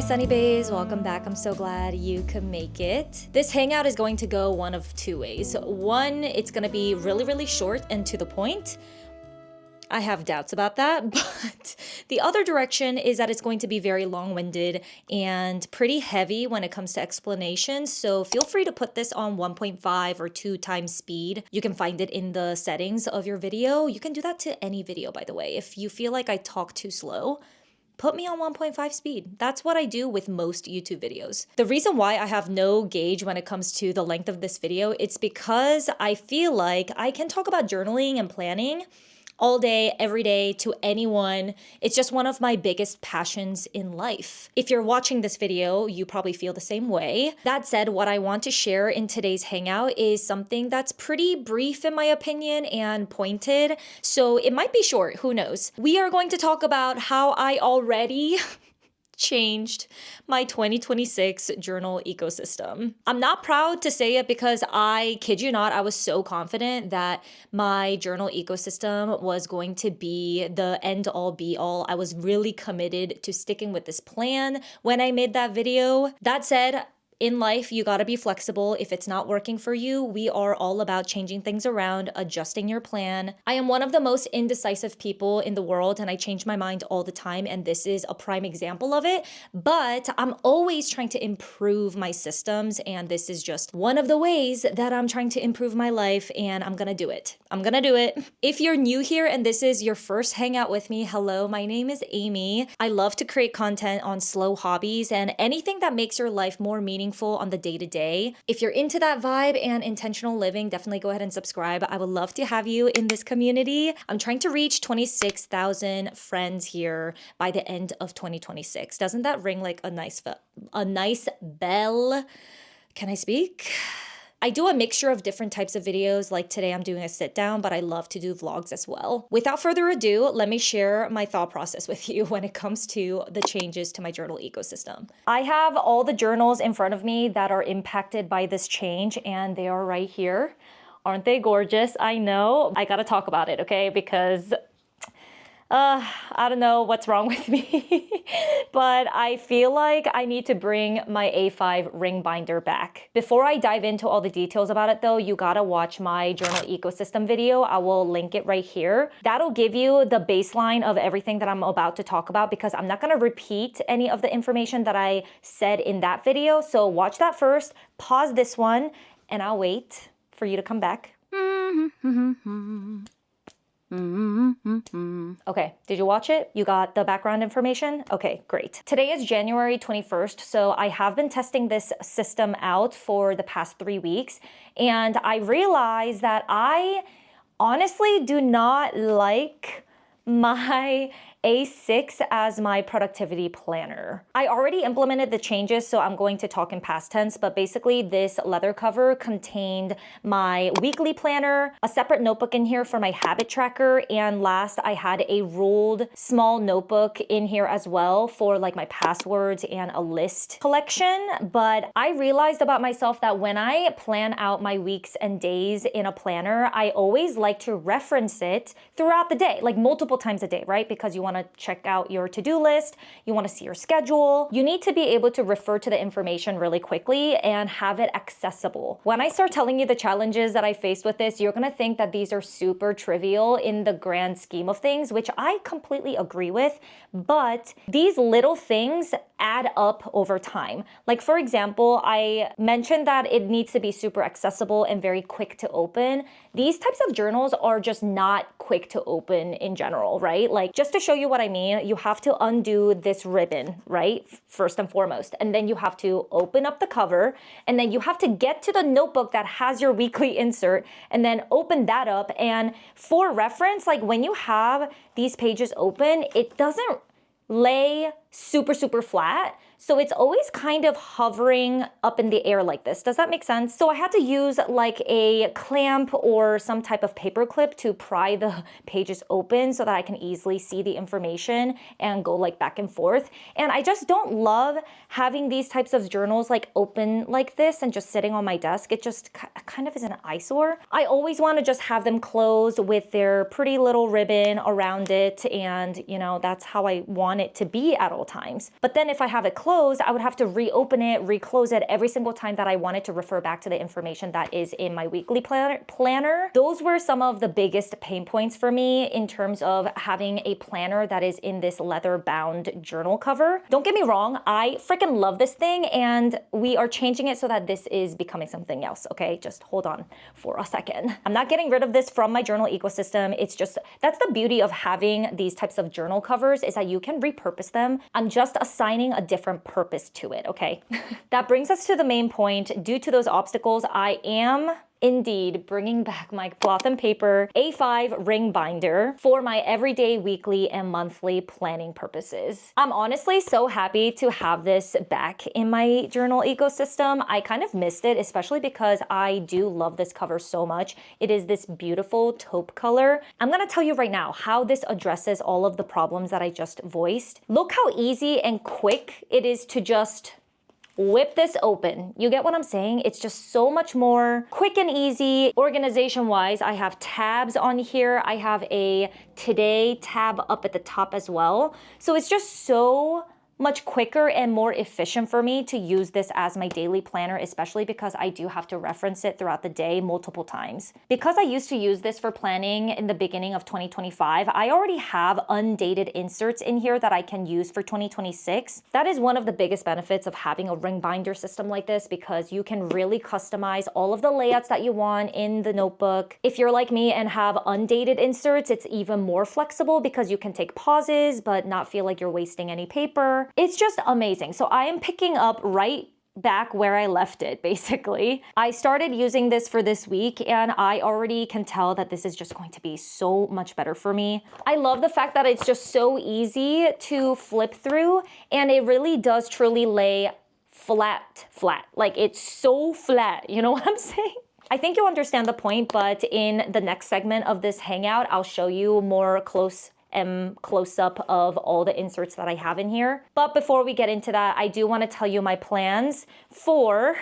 Sunny Bays, welcome back. I'm so glad you could make it. This hangout is going to go one of two ways. One, it's gonna be really short and to the point. I have doubts about that, but the other direction is that it's going to be very long-winded and pretty heavy when it comes to explanations. So feel free to put this on 1.5 or 2 times speed. You can find it in the settings of your video. You can do that to any video, by the way. If you feel like I talk too slow, put me on 1.5 speed. That's what I do with most YouTube videos. The reason why I have no gauge when it comes to the length of this video, it's because I feel like I can talk about journaling and planning all day, every day to anyone. It's just one of my biggest passions in life. If you're watching this video, you probably feel the same way. That said, what I want to share in today's hangout is something that's pretty brief in my opinion and pointed. So it might be short, who knows? We are going to talk about how I already changed my 2026 journal ecosystem. I'm not proud to say it because I kid you not, I was so confident that my journal ecosystem was going to be the end all be all. I was really committed to sticking with this plan when I made that video. That said, in life, you gotta be flexible. If it's not working for you, we are all about changing things around, adjusting your plan. I am one of the most indecisive people in the world and I change my mind all the time, and this is a prime example of it. But I'm always trying to improve my systems, and this is just one of the ways that I'm trying to improve my life, and I'm gonna do it. I'm gonna do it. If you're new here and this is your first hangout with me, hello, my name is Amy. I love to create content on slow hobbies and anything that makes your life more meaningful on the day-to-day. If you're into that vibe and intentional living, definitely go ahead and subscribe. I would love to have you in this community. I'm trying to reach 26,000 friends here by the end of 2026. Doesn't that ring like a nice bell? Can I speak? I do a mixture of different types of videos, like today I'm doing a sit down, but I love to do vlogs as well. Without further ado, let me share my thought process with you when it comes to the changes to my journal ecosystem. I have all the journals in front of me that are impacted by this change, and they are right here. Aren't they gorgeous? I know. I gotta talk about it, okay? Because I don't know what's wrong with me, but I feel like I need to bring my A5 ring binder back. Before I dive into all the details about it though, you gotta watch my journal ecosystem video. I will link it right here. That'll give you the baseline of everything that I'm about to talk about because I'm not gonna repeat any of the information that I said in that video. So watch that first, pause this one, and I'll wait for you to come back. Okay, did you watch it? You got the background information? Okay, great. Today is January 21st, so I have been testing this system out for the past 3 weeks, and I realized that I honestly do not like my A6 as my productivity planner. I already implemented the changes, so I'm going to talk in past tense, but basically this leather cover contained my weekly planner, a separate notebook in here for my habit tracker, and last I had a ruled small notebook in here as well for like my passwords and a list collection. But I realized about myself that when I plan out my weeks and days in a planner, I always like to reference it throughout the day, like multiple times a day, right? Because you want to check out your to-do list, you want to see your schedule. You need to be able to refer to the information really quickly and have it accessible. When I start telling you the challenges that I faced with this, you're going to think that these are super trivial in the grand scheme of things, which I completely agree with, but these little things add up over time. Like for example, I mentioned that it needs to be super accessible and very quick to open. These types of journals are just not quick to open in general, right? Like just to show you what I mean, you have to undo this ribbon, right? First and foremost. And then you have to open up the cover, and then you have to get to the notebook that has your weekly insert and then open that up. And for reference, like when you have these pages open, it doesn't lay super flat. So it's always kind of hovering up in the air like this. Does that make sense? So I had to use like a clamp or some type of paper clip to pry the pages open so that I can easily see the information and go like back and forth. And I just don't love having these types of journals like open like this and just sitting on my desk. It just kind of is an eyesore. I always want to just have them closed with their pretty little ribbon around it. And you know, that's how I want it to be at all all times. But then if I have it closed, I would have to reopen it, reclose it every single time that I wanted to refer back to the information that is in my weekly planner. Those were some of the biggest pain points for me in terms of having a planner that is in this leather bound journal cover. Don't get me wrong, I freaking love this thing, and we are changing it so that this is becoming something else, okay? Just hold on for a second. I'm not getting rid of this from my journal ecosystem. It's just, that's the beauty of having these types of journal covers, is that you can repurpose them. I'm just assigning a different purpose to it, okay? That brings us to the main point. Due to those obstacles, I am indeed bringing back my cloth and paper A5 ring binder for my everyday, weekly, and monthly planning purposes. I'm honestly so happy to have this back in my journal ecosystem. I kind of missed it, especially because I do love this cover so much. It is this beautiful taupe color. I'm gonna tell you right now how this addresses all of the problems that I just voiced. Look how easy and quick it is to just whip this open. You get what I'm saying? It's just so much more quick and easy. Organization-wise, I have tabs on here. I have a today tab up at the top as well. So it's just so much quicker and more efficient for me to use this as my daily planner, especially because I do have to reference it throughout the day multiple times. Because I used to use this for planning in the beginning of 2025, I already have undated inserts in here that I can use for 2026. That is one of the biggest benefits of having a ring binder system like this, because you can really customize all of the layouts that you want in the notebook. If you're like me and have undated inserts, it's even more flexible because you can take pauses but not feel like you're wasting any paper. It's just amazing. So I am picking up right back where I left it, basically. I started using this for this week, and I already can tell that this is just going to be so much better for me. I love the fact that it's just so easy to flip through, and it really does truly lay flat. Like, it's so flat, you know what I'm saying? I think you'll understand the point, but in the next segment of this hangout, I'll show you more close-up of all the inserts that I have in here. But before we get into that, I do want to tell you my plans for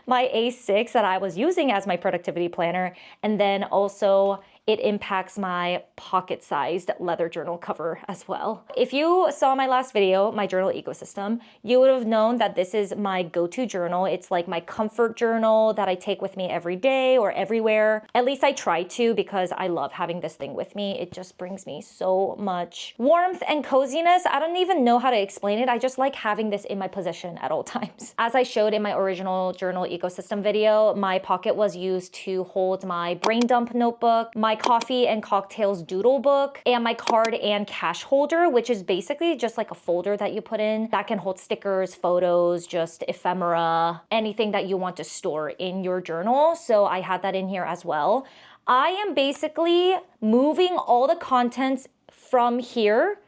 my A6 that I was using as my productivity planner, and then also it impacts my pocket-sized leather journal cover as well. If you saw my last video, my journal ecosystem, you would have known that this is my go-to journal. It's like my comfort journal that I take with me every day or everywhere. At least I try to, because I love having this thing with me. It just brings me so much warmth and coziness. I don't even know how to explain it. I just like having this in my possession at all times. As I showed in my original journal ecosystem video, my pocket was used to hold my brain dump notebook, my coffee and cocktails doodle book, and my card and cash holder, which is basically just like a folder that you put in that can hold stickers, photos, just ephemera, anything that you want to store in your journal. So I had that in here as well. I am basically moving all the contents from here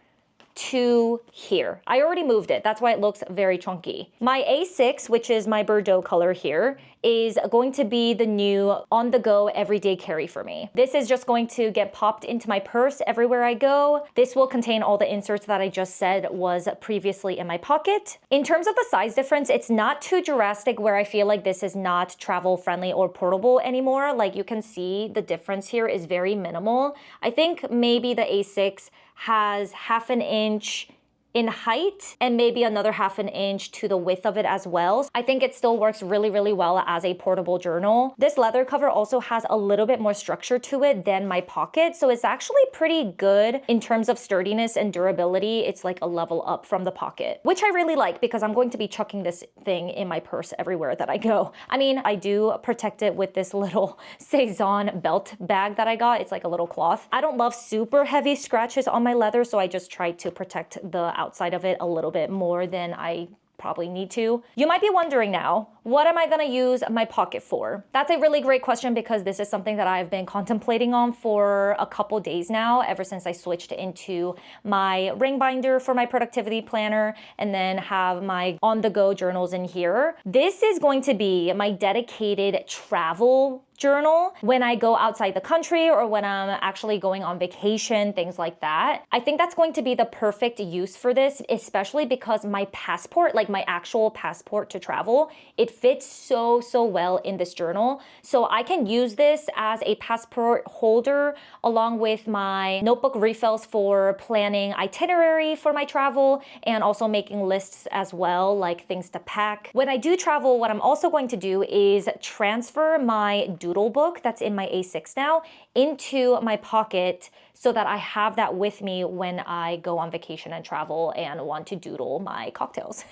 to here. I already moved it. That's why it looks very chunky. My A6, which is my Bordeaux color here, is going to be the new on-the-go everyday carry for me. This is just going to get popped into my purse everywhere I go. This will contain all the inserts that I just said was previously in my pocket. In terms of the size difference, it's not too drastic where I feel like this is not travel friendly or portable anymore. Like, you can see the difference here is very minimal. I think maybe the A6 has half an inch in height and maybe another half an inch to the width of it as well. I think it still works really, really well as a portable journal. This leather cover also has a little bit more structure to it than my pocket, so it's actually pretty good in terms of sturdiness and durability. It's like a level up from the pocket, which I really like because I'm going to be chucking this thing in my purse everywhere that I go. I mean, I do protect it with this little Cezanne belt bag that I got. It's like a little cloth. I don't love super heavy scratches on my leather, so I just try to protect the outside of it a little bit more than I probably need to. You might be wondering now, what am I gonna use my pocket for? That's a really great question because this is something that I've been contemplating on for a couple days now, ever since I switched into my ring binder for my productivity planner and then have my on-the-go journals in here. This is going to be my dedicated travel journal when I go outside the country or when I'm actually going on vacation, things like that. I think that's going to be the perfect use for this, especially because my passport, like my actual passport to travel, it fits so well in this journal. So I can use this as a passport holder along with my notebook refills for planning itinerary for my travel and also making lists as well, like things to pack. When I do travel, what I'm also going to do is transfer my doodle book that's in my A6 now into my pocket so that I have that with me when I go on vacation and travel and want to doodle my cocktails,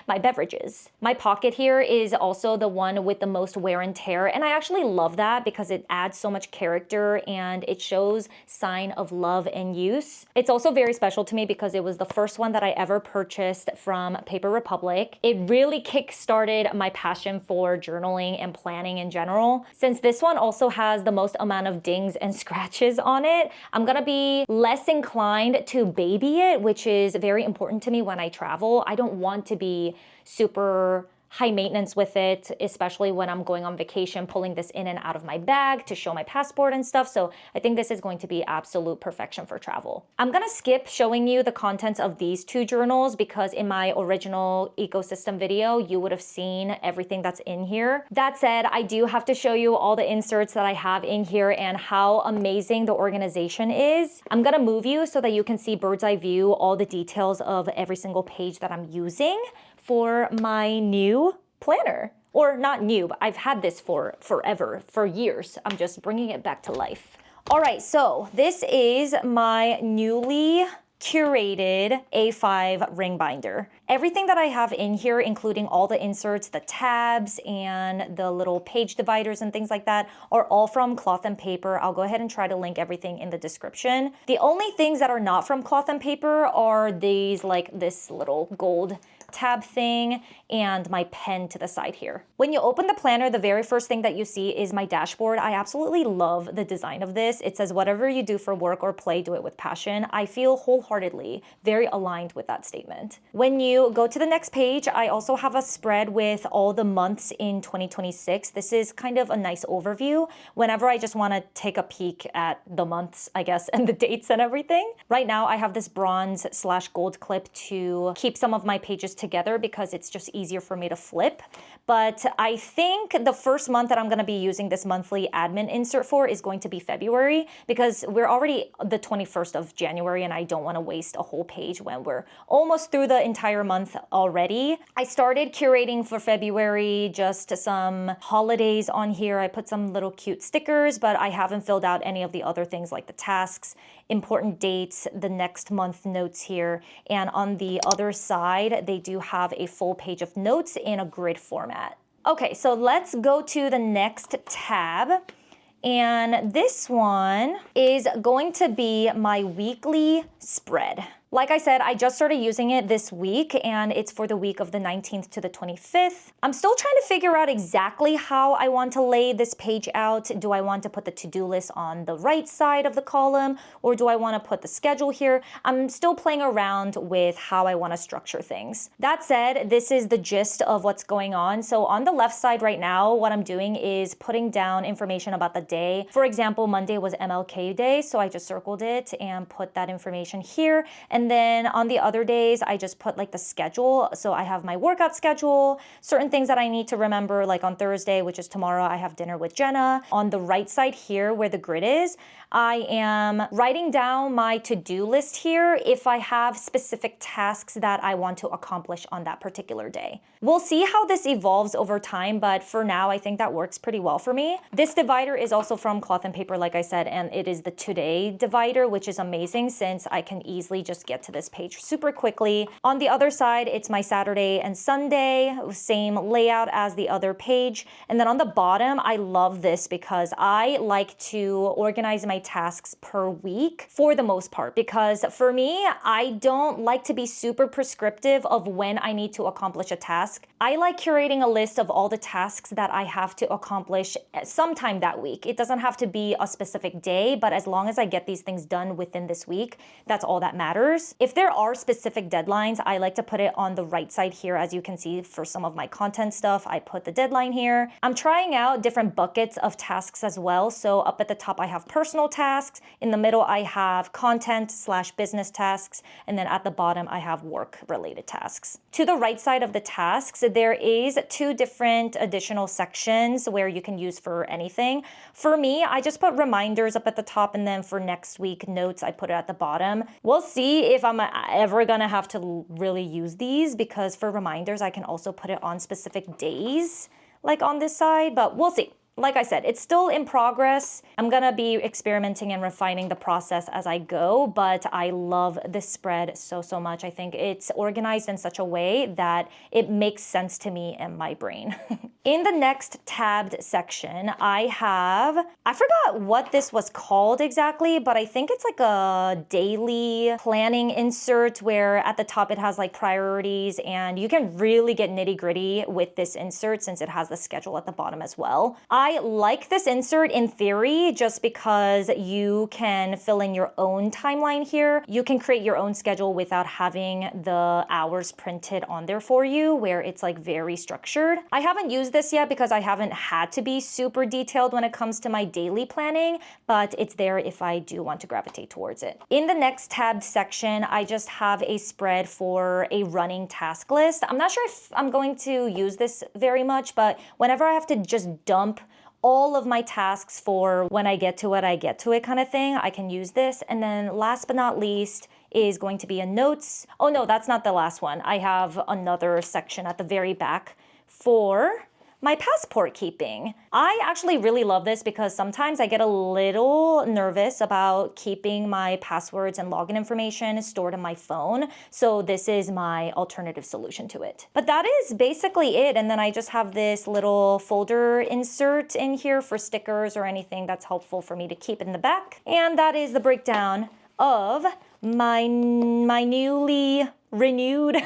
my beverages. My pocket here is also the one with the most wear and tear, and I actually love that because it adds so much character and it shows sign of love and use. It's also very special to me because it was the first one that I ever purchased from Paper Republic. It really kick-started my passion for journaling and planning in general. Since this one also has the most amount of dings and scratches on it, I'm gonna be less inclined to baby it, which is very important to me when I travel. I don't want to be super high maintenance with it, especially when I'm going on vacation, pulling this in and out of my bag to show my passport and stuff. So I think this is going to be absolute perfection for travel. I'm gonna skip showing you the contents of these two journals because in my original ecosystem video, you would have seen everything that's in here. That said, I do have to show you all the inserts that I have in here and how amazing the organization is. I'm gonna move you so that you can see bird's eye view, all the details of every single page that I'm using for my new planner. Or not new, but I've had this for forever, for years. I'm just bringing it back to life. All right, so this is my newly curated A5 ring binder. Everything that I have in here, including all the inserts, the tabs, and the little page dividers and things like that, are all from Cloth and Paper. I'll go ahead and try to link everything in the description. The only things that are not from Cloth and Paper are these, like this little gold tab thing and my pen to the side here. When you open the planner, the very first thing that you see is my dashboard. I absolutely love the design of this. It says, whatever you do for work or play, do it with passion. I feel wholeheartedly very aligned with that statement. When you go to the next page, I also have a spread with all the months in 2026. This is kind of a nice overview whenever I just want to take a peek at the months, I guess, and the dates and everything. Right now, I have this bronze/gold clip to keep some of my pages together because it's just easier for me to flip. But I think the first month that I'm going to be using this monthly admin insert for is going to be February because we're already the 21st of January and I don't want to waste a whole page when we're almost through the entire month already. I started curating for February just some holidays on here. I put some little cute stickers, but I haven't filled out any of the other things like the tasks, important dates, the next month notes here. And on the other side, they do have a full page of notes in a grid format. Okay, so let's go to the next tab. And this one is going to be my weekly spread. Like I said, I just started using it this week and it's for the week of the 19th to the 25th. I'm still trying to figure out exactly how I want to lay this page out. Do I want to put the to-do list on the right side of the column or do I want to put the schedule here? I'm still playing around with how I want to structure things. That said, this is the gist of what's going on. So on the left side right now, what I'm doing is putting down information about the day. For example, Monday was MLK Day, so I just circled it and put that information here. And then on the other days, I just put like the schedule. So I have my workout schedule, certain things that I need to remember, like on Thursday, which is tomorrow, I have dinner with Jenna. On the right side here where the grid is, I am writing down my to-do list here if I have specific tasks that I want to accomplish on that particular day. We'll see how this evolves over time, but for now, I think that works pretty well for me. This divider is also from Cloth and Paper, like I said, and it is the today divider, which is amazing since I can easily just get to this page super quickly. On the other side, it's my Saturday and Sunday, same layout as the other page. And then on the bottom, I love this because I like to organize my tasks per week for the most part, because for me, I don't like to be super prescriptive of when I need to accomplish a task. I like curating a list of all the tasks that I have to accomplish sometime that week. It doesn't have to be a specific day, but as long as I get these things done within this week, that's all that matters. reminders. If there are specific deadlines, I like to put it on the right side here. As you can see, for some of my content stuff, I put the deadline here. I'm trying out different buckets of tasks as well. So up at the top, I have personal tasks. In the middle, I have content/business tasks. And then at the bottom, I have work-related tasks. To the right side of the tasks, there is 2 different additional sections where you can use for anything. For me, I just put reminders up at the top, and then for next week notes, I put it at the bottom. We'll see if I'm ever gonna have to really use these, because for reminders, I can also put it on specific days, like on this side, but we'll see. Like I said, it's still in progress. I'm gonna be experimenting and refining the process as I go, but I love this spread so much. I think it's organized in such a way that it makes sense to me and my brain. In the next tabbed section, I forgot what this was called exactly, but I think it's like a daily planning insert where at the top it has like priorities, and you can really get nitty-gritty with this insert since it has the schedule at the bottom as well. I like this insert in theory just because you can fill in your own timeline here. You can create your own schedule without having the hours printed on there for you, where it's like very structured. I haven't used this yet because I haven't had to be super detailed when it comes to my daily planning, but it's there if I do want to gravitate towards it. In the next tabbed section, I just have a spread for a running task list. I'm not sure if I'm going to use this very much, but whenever I have to just dump all of my tasks for when I get to it kind of thing, I can use this. And then last but not least is going to be a notes. Oh no, that's not the last one. I have another section at the very back for my passport keeping. I actually really love this because sometimes I get a little nervous about keeping my passwords and login information stored in my phone. So this is my alternative solution to it. But that is basically it. And then I just have this little folder insert in here for stickers or anything that's helpful for me to keep in the back. And that is the breakdown of my newly renewed,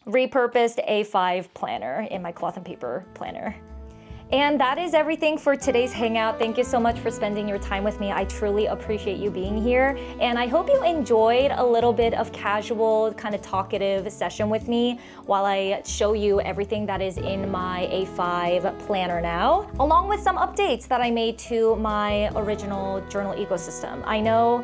repurposed A5 planner in my cloth and paper planner. And that is everything for today's hangout. Thank you so much for spending your time with me. I truly appreciate you being here. And I hope you enjoyed a little bit of casual, kind of talkative session with me while I show you everything that is in my A5 planner now, along with some updates that I made to my original journal ecosystem. I know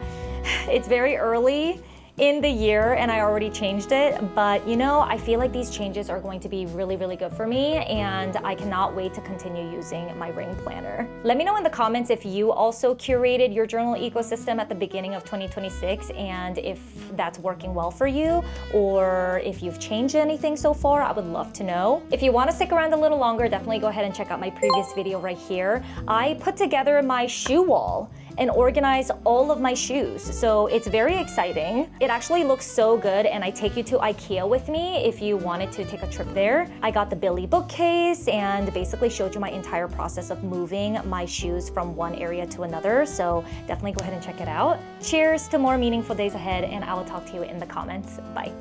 it's very early in the year and I already changed it, but you know, I feel like these changes are going to be really good for me, and I cannot wait to continue using my ring planner. Let me know in the comments if you also curated your journal ecosystem at the beginning of 2026 and if that's working well for you, or if you've changed anything so far. I would love to know. If you want to stick around a little longer, definitely go ahead and check out my previous video right here. I put together my shoe wall and organize all of my shoes. So it's very exciting. It actually looks so good, and I take you to IKEA with me if you wanted to take a trip there. I got the Billy bookcase and basically showed you my entire process of moving my shoes from one area to another. So definitely go ahead and check it out. Cheers to more meaningful days ahead, and I will talk to you in the comments. Bye.